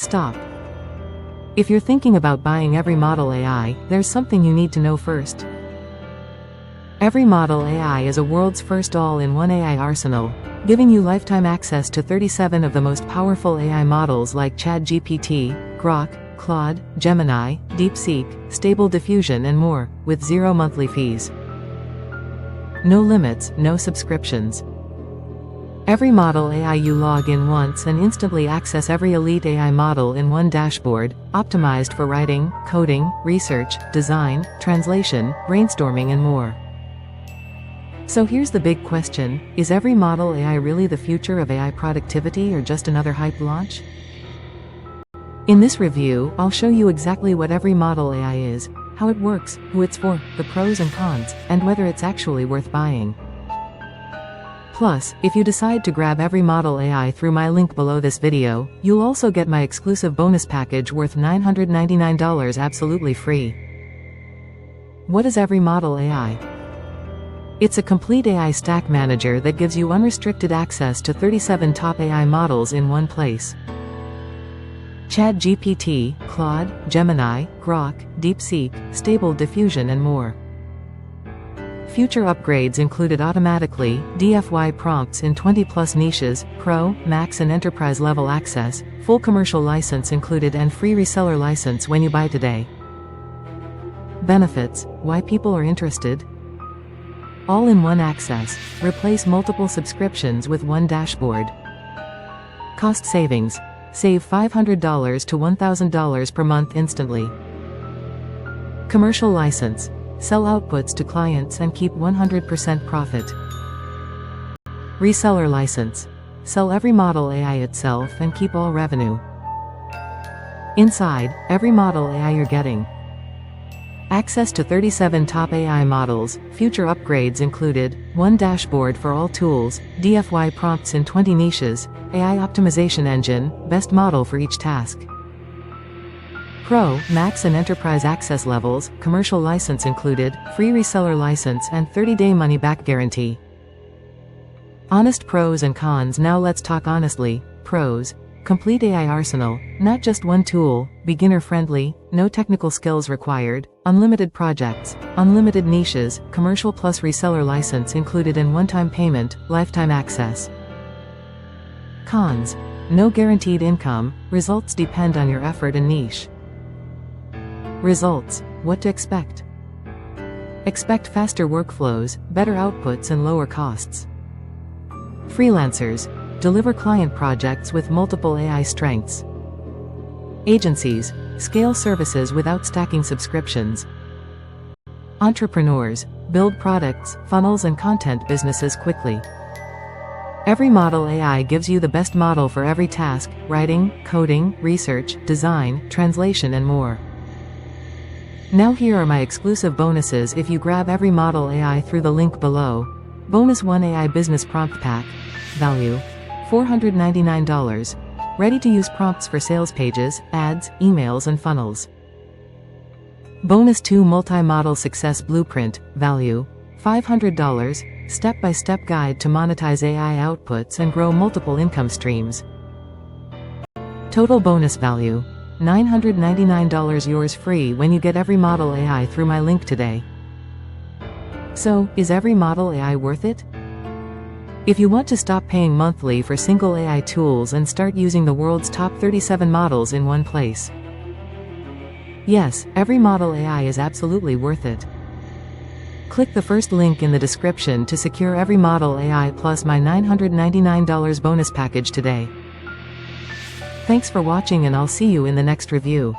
Stop. If you're thinking about buying EveryModel AI, there's something you need to know first. EveryModel AI is a world's first all-in-one AI arsenal, giving you lifetime access to 37 of the most powerful AI models like ChatGPT, Grok, Claude, Gemini, DeepSeek, Stable Diffusion and more, with 0 monthly fees. No limits, no subscriptions. EveryModel AI. You log in once and instantly access every elite AI model in one dashboard, optimized for writing, coding, research, design, translation, brainstorming and more. So here's the big question, is EveryModel AI really the future of AI productivity or just another hype launch? In this review, I'll show you exactly what EveryModel AI is, how it works, who it's for, the pros and cons, and whether it's actually worth buying. Plus, if you decide to grab EveryModel AI through my link below this video, you'll also get my exclusive bonus package worth $999 absolutely free. What is EveryModel AI? It's a complete AI stack manager that gives you unrestricted access to 37 top AI models in one place. ChatGPT, Claude, Gemini, Grok, DeepSeek, Stable Diffusion and more. Future upgrades included automatically DFY prompts in 20+ niches, Pro, Max and Enterprise level access, full commercial license included and free reseller license when you buy today. Benefits, why people are interested. All-in-one access, replace multiple subscriptions with one dashboard. Cost savings, save $500 to $1,000 per month instantly. Commercial license, sell outputs to clients and keep 100% profit. Reseller license, sell EveryModel AI itself and keep all revenue. Inside EveryModel AI you're getting access to 37 top AI models, future upgrades included, one dashboard for all tools, DFY prompts in 20 niches, AI optimization engine, best model for each task. Pro, Max and Enterprise access levels, commercial license included, free reseller license and 30-day money-back guarantee. Honest pros and cons. Now let's talk honestly. Pros. Complete AI arsenal, not just one tool, beginner-friendly, no technical skills required, unlimited projects, unlimited niches, commercial plus reseller license included in one-time payment, lifetime access. Cons. No guaranteed income, results depend on your effort and niche. Results. What to expect? Expect faster workflows, better outputs and lower costs. Freelancers. Deliver client projects with multiple AI strengths. Agencies. Scale services without stacking subscriptions. Entrepreneurs. Build products, funnels and content businesses quickly. EveryModel AI gives you the best model for every task, writing, coding, research, design, translation and more. Now here are my exclusive bonuses if you grab EveryModel AI through the link below. Bonus 1 AI Business Prompt Pack. Value. $499. Ready-to-use prompts for sales pages, ads, emails and funnels. Bonus 2 Multi-Model Success Blueprint. Value. $500. Step-by-step guide to monetize AI outputs and grow multiple income streams. Total bonus value. $999. Yours free when you get EveryModel AI through my link today. So, is EveryModel AI worth it? If you want to stop paying monthly for single AI tools and start using the world's top 37 models in one place. Yes, EveryModel AI is absolutely worth it. Click the first link in the description to secure EveryModel AI plus my $999 bonus package today. Thanks for watching and I'll see you in the next review.